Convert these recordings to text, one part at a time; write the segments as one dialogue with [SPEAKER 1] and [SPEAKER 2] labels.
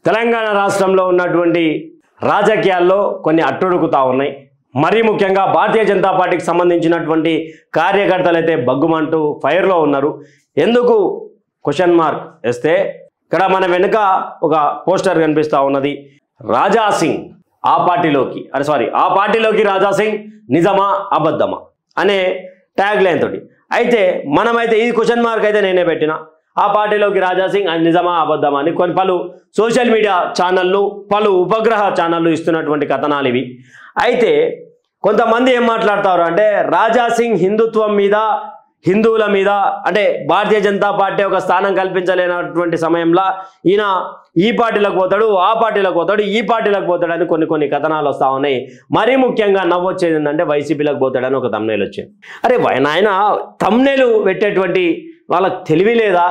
[SPEAKER 1] తెలంగాణ రాష్ట్రంలో ఉన్నటువంటి రాజకీయాల్లో కొన్ని అట్టుడుకుతా ఉన్నాయి. మరీ ముఖ్యంగా భారతీయ జనతా పార్టీకి సంబంధించినటువంటి కార్యకర్తలు అయితే బగ్గుమంటూ ఫైర్లో ఉన్నారు. ఎందుకు క్వశ్చన్ మార్క్ వేస్తే ఇక్కడ మన వెనుక ఒక పోస్టర్ కనిపిస్తూ ఉన్నది. రాజా సింగ్ ఆ పార్టీలోకి రాజా సింగ్ నిజమా అబద్ధమా అనే ట్యాగ్ లైన్ తోటి. అయితే మనమైతే ఈ క్వశ్చన్ మార్క్ అయితే నేనే పెట్టిన. ఆ పార్టీలోకి రాజా సింగ్ అది నిజమా అబద్ధమా అని పలు సోషల్ మీడియా ఛానళ్ళు, పలు ఉపగ్రహ ఛానళ్ళు ఇస్తున్నటువంటి కథనాలు ఇవి. అయితే కొంతమంది ఏం మాట్లాడతారు అంటే రాజా సింగ్ హిందుత్వం మీద, హిందువుల మీద, అంటే భారతీయ జనతా పార్టీ ఒక స్థానం కల్పించలేనటువంటి సమయంలో ఈయన ఈ పార్టీలకు పోతాడు, ఆ పార్టీలకు పోతాడు, ఈ పార్టీలకు పోతాడు అని కొన్ని కథనాలు వస్తూ ఉన్నాయి. మరీ ముఖ్యంగా నవ్వొచ్చేది ఏంటంటే వైసీపీలకు పోతాడని ఒక తమ్నేల్ వచ్చింది. అరే నాయన, తమ్నేలు పెట్టేటువంటి వాళ్ళకి తెలివి లేదా,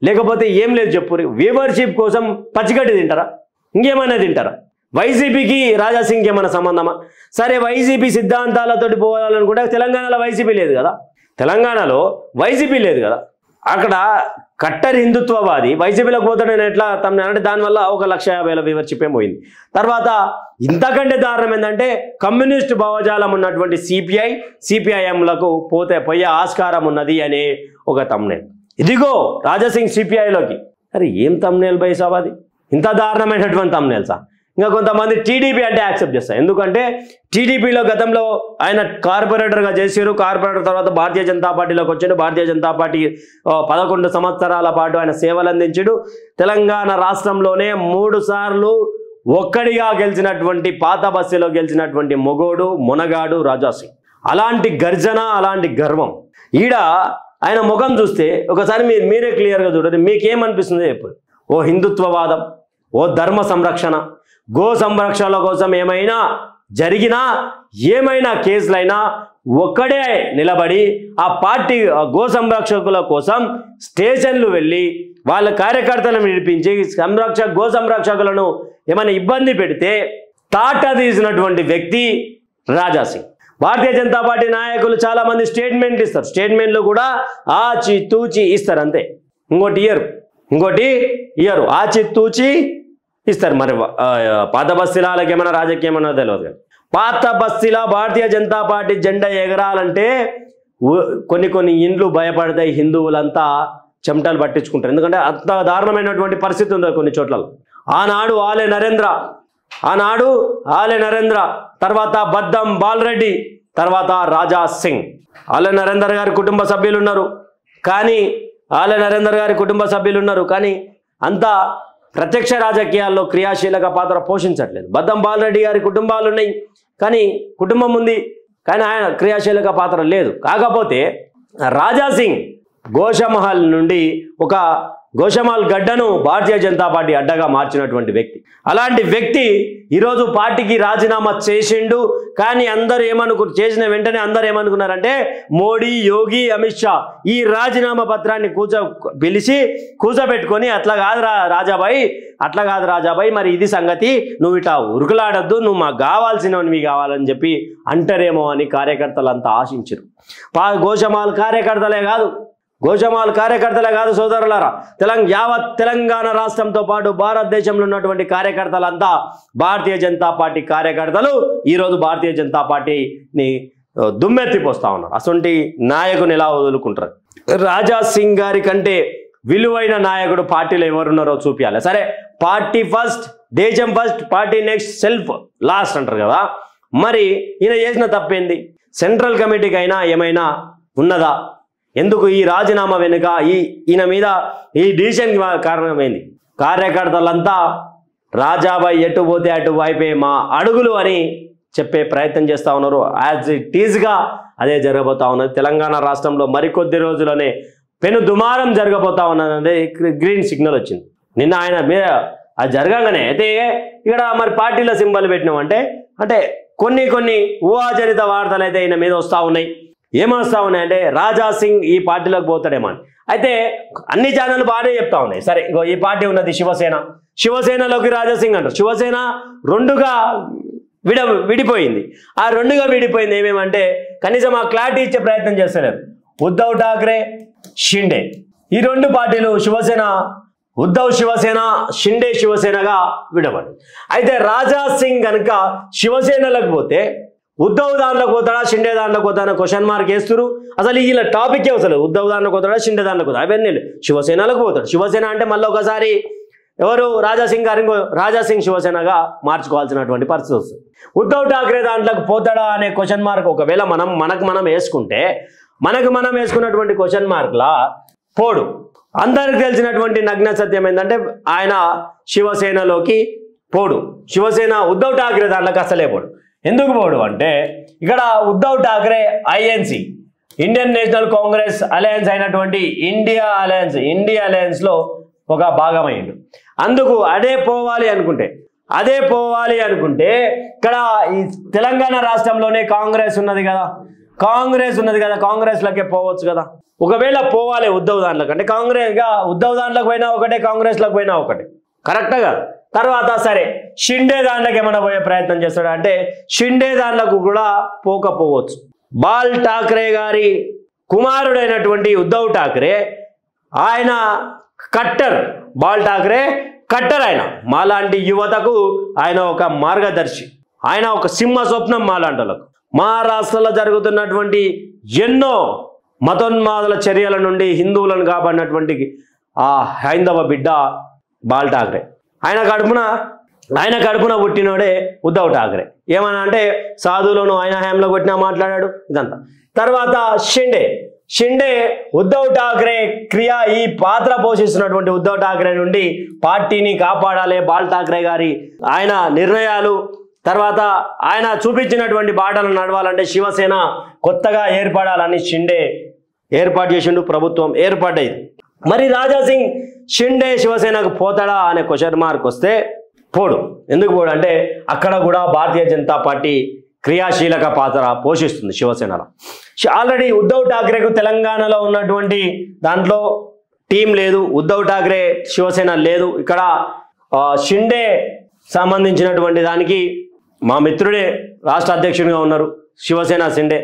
[SPEAKER 1] లేకపోతే ఏం లేదు చెప్పు. వ్యూవర్షిప్ కోసం పచ్చిగడ్డి తింటారా, ఇంకేమైనా తింటారా? వైసీపీకి రాజా సింగ్కి ఏమైనా సంబంధమా? సరే, వైసీపీ సిద్ధాంతాలతోటి పోవాలనుకుంటే తెలంగాణలో వైసీపీ లేదు కదా, అక్కడ కట్టర్ హిందుత్వవాది వైసీపీలోకి పోతాడని ఎట్లా తమ్ముడు అంటే దానివల్ల 1,50,000 వ్యూవర్షిప్ పోయింది. తర్వాత ఇంతకంటే దారుణం ఏంటంటే కమ్యూనిస్ట్ భావజాలం ఉన్నటువంటి సిపిఐఎంలకు పోయే ఆస్కారం ఉన్నది అనే ఒక తమ్నేల్. ఇదిగో రాజా సింగ్ సిపిఐలోకి. అరే ఏం తమ్నేల్ బై సాబాది, ఇంత దారుణమైనటువంటి తమ్నేల్సా? ఇంకా కొంతమంది టీడీపీ అంటే యాక్సెప్ట్ చేస్తారు. ఎందుకంటే టీడీపీలో గతంలో ఆయన కార్పొరేటర్గా చేశారు. కార్పొరేటర్ తర్వాత భారతీయ జనతా పార్టీలోకి వచ్చాడు. భారతీయ జనతా పార్టీ 11 సంవత్సరాల పాటు ఆయన సేవలు అందించాడు. తెలంగాణ రాష్ట్రంలోనే 3 సార్లు ఒక్కడిగా గెలిచినటువంటి, పాత బస్సులో గెలిచినటువంటి మొగోడు, మునగాడు రాజా సింగ్. అలాంటి గర్జన, అలాంటి గర్వం. ఈడ ఆయన ముఖం చూస్తే ఒకసారి మీరే క్లియర్గా చూడండి. మీకేమనిపిస్తుంది ఎప్పుడు? ఓ హిందుత్వవాదం, ఓ ధర్మ సంరక్షణ, గో సంరక్షణ కోసం ఏమైనా జరిగినా, ఏమైనా కేసులైనా ఒక్కడే నిలబడి ఆ పార్టీ గో సంరక్షకుల కోసం స్టేషన్లు వెళ్ళి వాళ్ళ కార్యకర్తలను విడిపించి గో సంరక్షకులను ఏమైనా ఇబ్బంది పెడితే తాట తీసినటువంటి వ్యక్తి రాజా సింగ్. భారతీయ జనతా పార్టీ నాయకులు చాలా మంది స్టేట్మెంట్ ఇస్తారు. స్టేట్మెంట్లు కూడా ఆచి తూచి ఇస్తారు, అంతే. ఇంకోటి ఇయ్యరు, ఆచి తూచి ఇస్తారు. మరి పాత బస్తీలకి ఏమైనా రాజకీయం అన్నది తెలియదు. పాత బస్తీల భారతీయ జనతా పార్టీ జెండా ఎగరాలంటే కొన్ని ఇండ్లు భయపడతాయి, హిందువులంతా చెమటలు పట్టించుకుంటారు. ఎందుకంటే అంత దారుణమైనటువంటి పరిస్థితి ఉంది కొన్ని చోట్ల. ఆనాడు ఆలే నరేంద్ర, తర్వాత బద్దం బాలరెడ్డి, తర్వాత రాజా సింగ్. ఆలే నరేందర్ గారి కుటుంబ సభ్యులు ఉన్నారు కానీ అంత ప్రత్యక్ష రాజకీయాల్లో క్రియాశీలక పాత్ర పోషించట్లేదు. బద్దం బాలరెడ్డి గారి కుటుంబాలు ఉన్నాయి కానీ కుటుంబం ఉంది, కానీ ఆయన క్రియాశీలక పాత్ర లేదు. కాకపోతే రాజా సింగ్ గోషమహల్ నుండి ఒక గోషమహల్ గడ్డను భారతీయ జనతా పార్టీ అడ్డగా మార్చినటువంటి వ్యక్తి. అలాంటి వ్యక్తి ఈరోజు పార్టీకి రాజీనామా చేసిండు. కానీ చేసిన వెంటనే అందరూ ఏమనుకున్నారంటే మోడీ, యోగి, అమిత్ షా ఈ రాజీనామా పత్రాన్ని పిలిచి కూర్చోబెట్టుకొని అట్లా కాదు రాజాబాయి, మరి ఇది సంగతి, నువ్వు ఇట్లా ఉరుకులాడద్దు, నువ్వు మాకు కావాల్సినవి కావాలని చెప్పి అంటారేమో అని కార్యకర్తలంతా ఆశించారు. గోషమహల్ కార్యకర్తలే కాదు సోదరులారా, యావత్ తెలంగాణ రాష్ట్రంతో పాటు భారతదేశంలో ఉన్నటువంటి కార్యకర్తలంతా భారతీయ జనతా పార్టీ కార్యకర్తలు ఈరోజు భారతీయ జనతా పార్టీని దుమ్మెత్తిపోస్తా ఉన్నారు. అసొంటి నాయకుని ఎలా వదులుకుంటారు? రాజా సింగ్ గారి కంటే విలువైన నాయకుడు పార్టీలో ఎవరున్నారో చూపించాలి. సరే, పార్టీ ఫస్ట్, దేశం first, party next, self last అంటారు కదా. మరి ఈయన చేసిన తప్పేంది? సెంట్రల్ కమిటీకి అయినా ఏమైనా ఉన్నదా? ఎందుకు ఈ రాజీనామా వెనుక ఈయన మీద ఈ డిసిషన్ కారణం ఏంది? కార్యకర్తలంతా రాజాబాయి ఎటు పోతే అటు వైపే మా అడుగులు అని చెప్పే ప్రయత్నం చేస్తూ ఉన్నారు. యాజ్ ఇట్ ఈజ్గా అదే జరగబోతా ఉన్నది. తెలంగాణ రాష్ట్రంలో మరికొద్ది రోజుల్లోనే పెను దుమారం జరగబోతా ఉన్నది. గ్రీన్ సిగ్నల్ వచ్చింది నిన్న ఆయన మీద. అది జరగగానే అయితే ఇక్కడ మరి పార్టీలో సింబల్ పెట్టినామంటే కొన్ని ఊహాజనిత వార్తలు అయితే ఈయన మీద వస్తూ ఉన్నాయి. ఏమొస్తా ఉన్నాయంటే రాజా సింగ్ ఈ పార్టీలోకి పోతాడేమో అని. అయితే అన్ని ఛానళ్ళు బాగానే చెప్తా ఉన్నాయి. సరే, ఈ పార్టీ ఉన్నది శివసేనలోకి రాజా సింగ్ అంటారు. శివసేన 2గా విడిపోయింది. ఆ 2గా విడిపోయింది ఏమేమంటే కనీసం ఆ క్లారిటీ ఇచ్చే ప్రయత్నం చేస్తలేరు. ఉద్ధవ్ ఠాక్రే, షిండే ఈ 2 పార్టీలు శివసేన ఉద్ధవ్ శివసేన, షిండే శివసేనగా విడబడింది. అయితే రాజా సింగ్ కనుక శివసేనలకు పోతే ఉద్ధవ్ దాంట్లోకి పోతాడా, షిండే దాంట్లోకి పోతాడా క్వశ్చన్ మార్క్ వేస్తున్నారు. అసలు ఇలా టాపిక్ అసలు ఉద్ధవ్ దాంట్లోకి పోతాడా, షిండే దాంట్లోకి పోతాడా, అవన్నీ శివసేనలకు పోతాడు. శివసేన అంటే మళ్ళీ ఒకసారి ఎవరు రాజా సింగ్ గారు రాజా సింగ్ శివసేనగా మార్చుకోవాల్సినటువంటి పరిస్థితి వస్తుంది. ఉద్ధవ్ ఠాక్రే దాంట్లోకి పోతాడా అనే క్వశ్చన్ మార్క్ ఒకవేళ మనం వేసుకుంటే మనం వేసుకున్నటువంటి క్వశ్చన్ మార్క్లా పోడు. అందరికి తెలిసినటువంటి నగ్న సత్యం ఏంటంటే ఆయన శివసేనలోకి పోడు. శివసేన ఉద్ధవ్ ఠాక్రే దాంట్లోకి అసలే పోడు. ఎందుకు పోడు అంటే ఇక్కడ Uddhav Thackeray INC Indian national Congress alliance అయినటువంటి ఇండియా అలయన్స్లో ఒక భాగమైండు. అందుకు అదే పోవాలి అనుకుంటే ఇక్కడ ఈ తెలంగాణ రాష్ట్రంలోనే కాంగ్రెస్ ఉన్నది కదా, కాంగ్రెస్లకే పోవచ్చు కదా. ఒకవేళ పోవాలి ఉద్ధవ్ దాంట్లోకి అంటే ఉద్ధవ్ దాంట్లోకి పోయినా ఒకటే, కాంగ్రెస్లోకి పోయినా ఒకటే, కరెక్టా కదా. తర్వాత సరే షిండే దాంట్లోకి ఏమైనా పోయే ప్రయత్నం చేస్తాడు అంటే షిండే దాంట్లోకి కూడా పోకపోవచ్చు. బాల్ ఠాక్రే గారి కుమారుడైనటువంటి ఉద్ధవ్ ఠాక్రే ఆయన కట్టర్, బాల్ ఠాక్రే కట్టర్. ఆయన మాలాంటి యువతకు ఆయన ఒక మార్గదర్శి, ఆయన ఒక సింహ స్వప్నం మాలాంటి వాళ్ళకు. మహారాష్ట్రలో జరుగుతున్నటువంటి ఎన్నో మతోన్మాదుల చర్యల నుండి హిందువులను కాపాడినటువంటి ఆ హైందవ బిడ్డ బాల్ ఠాక్రే. ఆయన కడుపున పుట్టినోడే ఉద్ధవ్ ఠాక్రే. ఏమన్నా అంటే సాధువులను ఆయన హయాంలో కొట్టినా మాట్లాడాడు ఇదంతా. తర్వాత షిండే ఉద్ధవ్ ఠాక్రే ఈ పాత్ర పోషిస్తున్నటువంటి ఉద్ధవ్ ఠాక్రే నుండి పార్టీని కాపాడాలి బాల్ ఠాక్రే గారి ఆయన నిర్ణయాలు, తర్వాత ఆయన చూపించినటువంటి బాటలను నడవాలంటే శివసేన కొత్తగా ఏర్పడాలని షిండే ఏర్పాటు చేసిండు, ప్రభుత్వం ఏర్పడ్డది. మరి రాజా సింగ్ షిండే శివసేనకు పోతాడా అనే క్వశ్చన్ మార్క్ వస్తే పోడు. ఎందుకు పోడు అంటే అక్కడ కూడా భారతీయ జనతా పార్టీ క్రియాశీలక పాత్ర పోషిస్తుంది శివసేనలో. ఆల్రెడీ ఉద్ధవ్ ఠాక్రేకు తెలంగాణలో ఉన్నటువంటి దాంట్లో టీం లేదు, ఉద్ధవ్ ఠాక్రే శివసేన లేదు. ఇక్కడ షిండే సంబంధించినటువంటి దానికి మా మిత్రుడే రాష్ట్ర అధ్యక్షుడిగా ఉన్నారు. శివసేన షిండే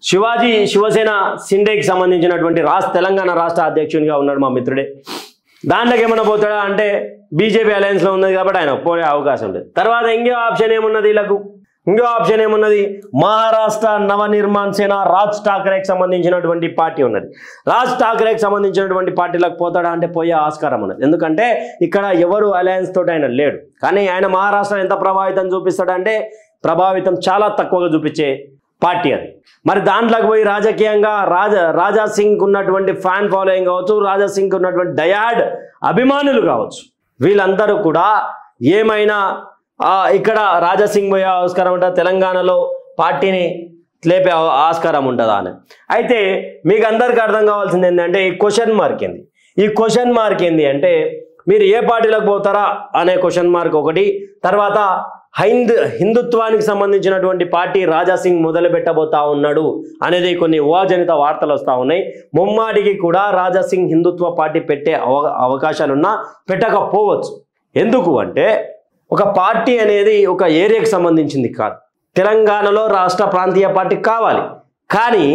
[SPEAKER 1] శివాజీ శివసేన షిండేకి సంబంధించినటువంటి తెలంగాణ రాష్ట్ర అధ్యక్షునిగా ఉన్నాడు మా మిత్రుడే. దాంట్లోకి ఏమైనా పోతాడా అంటే బీజేపీ అలయన్స్లో ఉన్నది కాబట్టి ఆయన పోయే అవకాశం లేదు. తర్వాత ఇంకో ఆప్షన్ ఏమున్నది, మహారాష్ట్ర నవనిర్మాణ్ సేన రాజ్ ఠాక్రేకి సంబంధించినటువంటి పార్టీ ఉన్నది. రాజ్ ఠాక్రేకి సంబంధించినటువంటి పార్టీలకు పోతాడా అంటే పోయే ఆస్కారం ఉన్నది. ఎందుకంటే ఇక్కడ ఎవరు అలయన్స్ తోటి ఆయన లేడు. కానీ ఆయన మహారాష్ట్ర ఎంత ప్రభావితం చూపిస్తాడంటే ప్రభావితం చాలా తక్కువగా చూపించే పార్టీ అది. మరి దాంట్లోకి పోయి రాజకీయంగా రాజా సింగ్ ఉన్నటువంటి ఫ్యాన్ ఫాలోయింగ్ కావచ్చు, రాజా సింగ్ ఉన్నటువంటి డయాడ్ అభిమానులు కావచ్చు, వీళ్ళందరూ కూడా ఏమైనా ఇక్కడ రాజా సింగ్ పోయే ఆస్కారం ఉంటుందా, తెలంగాణలో పార్టీని లేపే ఆస్కారం ఉంటుందా అని. అయితే మీకు అందరికీ అర్థం కావాల్సింది ఏంటంటే ఈ క్వశ్చన్ మార్క్ ఏంది అంటే మీరు ఏ పార్టీలకు పోతారా అనే క్వశ్చన్ మార్క్ ఒకటి. తర్వాత హిందుత్వానికి సంబంధించినటువంటి పార్టీ రాజా సింగ్ మొదలు పెట్టబోతా ఉన్నాడు అనేది కొన్ని ఊహాజనిత వార్తలు వస్తూ ఉన్నాయి. ముమ్మాటికి కూడా రాజా సింగ్ హిందుత్వ పార్టీ పెట్టే అవకాశాలున్నా పెట్టకపోవచ్చు. ఎందుకు అంటే ఒక పార్టీ అనేది ఒక ఏరియాకి సంబంధించింది కాదు. తెలంగాణలో రాష్ట్ర ప్రాంతీయ పార్టీ కావాలి. కానీ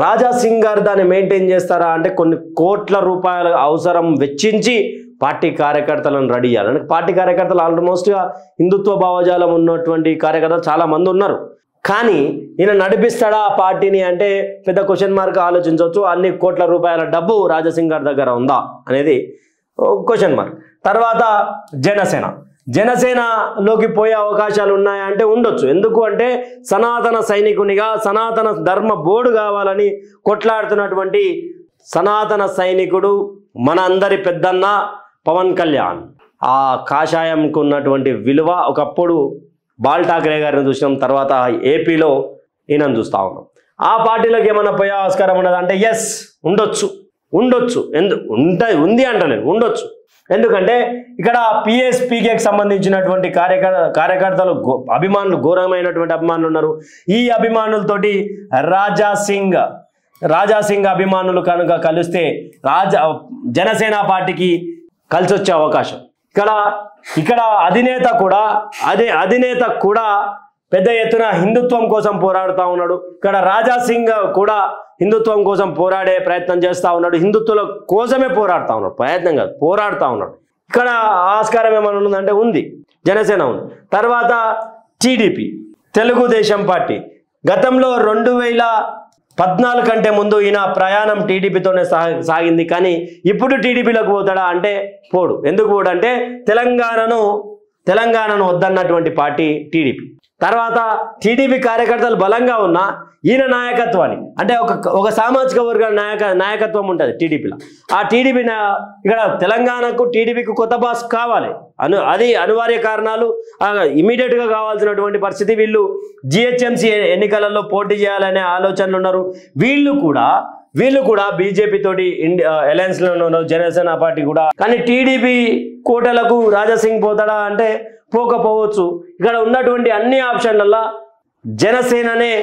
[SPEAKER 1] రాజా సింగ్ గారు దాన్ని మెయింటైన్ చేస్తారా అంటే కొన్ని కోట్ల రూపాయల అవసరం వెచ్చించి పార్టీ కార్యకర్తలను రెడీ చేయాలి. పార్టీ కార్యకర్తలు ఆల్మోస్ట్గా హిందుత్వ భావజాలం ఉన్నటువంటి కార్యకర్తలు చాలా మంది ఉన్నారు. కానీ ఈయన నడిపిస్తాడా ఆ పార్టీని అంటే పెద్ద క్వశ్చన్ మార్క్ ఆలోచించవచ్చు. అన్ని కోట్ల రూపాయల డబ్బు రాజా సింగ్ గారి దగ్గర ఉందా అనేది క్వశ్చన్ మార్క్. తర్వాత జనసేనలోకి పోయే అవకాశాలు ఉన్నాయా అంటే ఉండొచ్చు. ఎందుకు అంటే సనాతన సైనికునిగా సనాతన ధర్మ బోర్డు కావాలని కొట్లాడుతున్నటువంటి సనాతన సైనికుడు మన అందరి పెద్దన్న పవన్ కళ్యాణ్. ఆ కాషాయంకు ఉన్నటువంటి విలువ ఒకప్పుడు బాల్ ఠాక్రే గారిని చూసినాం, తర్వాత ఏపీలో ఈయనను చూస్తూ ఉన్నాం. ఆ పార్టీలోకి ఏమైనా పోయే ఆస్కారం ఉండదు అంటే ఎస్ ఉండొచ్చు. ఉంది అంటలేదు, ఉండొచ్చు. ఎందుకంటే ఇక్కడ పిఎస్పీకేకి సంబంధించినటువంటి కార్యకర్తలు అభిమానులు, ఘోరమైనటువంటి అభిమానులు ఉన్నారు. ఈ అభిమానులతోటి రాజా సింగ్ అభిమానులు కనుక కలిస్తే జనసేన పార్టీకి కలిసి వచ్చే అవకాశం. ఇక్కడ అధినేత కూడా పెద్ద ఎత్తున హిందుత్వం కోసం పోరాడుతూ ఉన్నాడు. ఇక్కడ రాజా సింగ్ కూడా హిందుత్వం కోసం పోరాడే ప్రయత్నం చేస్తూ ఉన్నాడు. హిందుత్వుల కోసమే పోరాడుతూ ఉన్నాడు, ప్రయత్నం కాదు, పోరాడుతూ ఉన్నాడు. ఇక్కడ ఆస్కారం ఏమైనా ఉందంటే ఉంది, జనసేన ఉంది. తర్వాత టీడీపీ, తెలుగుదేశం పార్టీ. గతంలో 2014 కంటే ముందు ఈయన ప్రయాణం టీడీపీతోనే సాగింది. కానీ ఇప్పుడు టీడీపీలోకి పోతాడా అంటే పోడు. ఎందుకు పోడు అంటే తెలంగాణను వద్దన్నటువంటి పార్టీ టీడీపీ. తర్వాత టీడీపీ కార్యకర్తలు బలంగా ఉన్న ఈయన నాయకత్వాన్ని, అంటే ఒక సామాజిక వర్గ నాయకత్వం ఉంటుంది టీడీపీలో. ఆ టీడీపీ ఇక్కడ తెలంగాణకు టీడీపీకి కొత్త బాస్ కావాలి, అది అనివార్య కారణాలు, ఇమీడియట్గా కావాల్సినటువంటి పరిస్థితి. వీళ్ళు జిహెచ్ఎంసీ ఎన్నికలలో పోటీ చేయాలనే ఆలోచనలు ఉన్నారు. వీళ్ళు కూడా బీజేపీ తోటి అలయన్స్లో ఉన్నారు, జనసేన పార్టీ కూడా. కానీ టీడీపీ కోటలకు రాజాసింగ్ పోతాడా అంటే పోకపోవచ్చు. ఇక్కడ ఉన్నటువంటి అన్ని ఆప్షన్లలో జనసేననే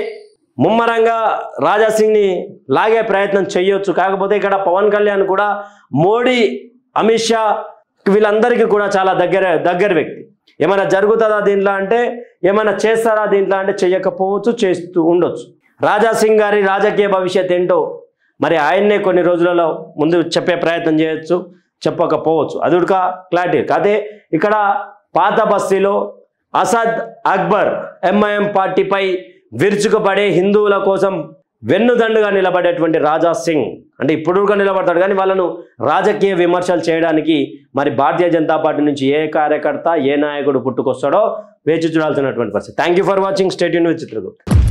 [SPEAKER 1] ముమ్మరంగా రాజాసింగ్ని లాగే ప్రయత్నం చేయొచ్చు. కాకపోతే ఇక్కడ పవన్ కళ్యాణ్ కూడా మోడీ, అమిత్ షా వీళ్ళందరికీ కూడా చాలా దగ్గర వ్యక్తి. ఏమైనా జరుగుతుందా దీంట్లో అంటే, ఏమైనా చేస్తారా దీంట్లో అంటే చేయకపోవచ్చు, చేస్తూ ఉండొచ్చు. రాజాసింగ్ గారి రాజకీయ భవిష్యత్ ఏంటో మరి ఆయన్నే కొన్ని రోజులలో ముందు చెప్పే ప్రయత్నం చేయొచ్చు, చెప్పకపోవచ్చు. అది కూడా క్లారిటీ. కాదే ఇక్కడ పాత బస్తీలో అసద్ అక్బర్ ఎంఐఎం పార్టీపై విరుచుకుపడే హిందువుల కోసం వెన్నుదండుగా నిలబడేటువంటి రాజా సింగ్, అంటే ఇప్పుడు నిలబడతాడు కానీ వాళ్ళను రాజకీయ విమర్శలు చేయడానికి మరి భారతీయ జనతా పార్టీ నుంచి ఏ కార్యకర్త, ఏ నాయకుడు పుట్టుకొస్తాడో వేచి చూడాల్సినటువంటి పరిస్థితి. Thank you for watching. Stay tune with Chitragupta.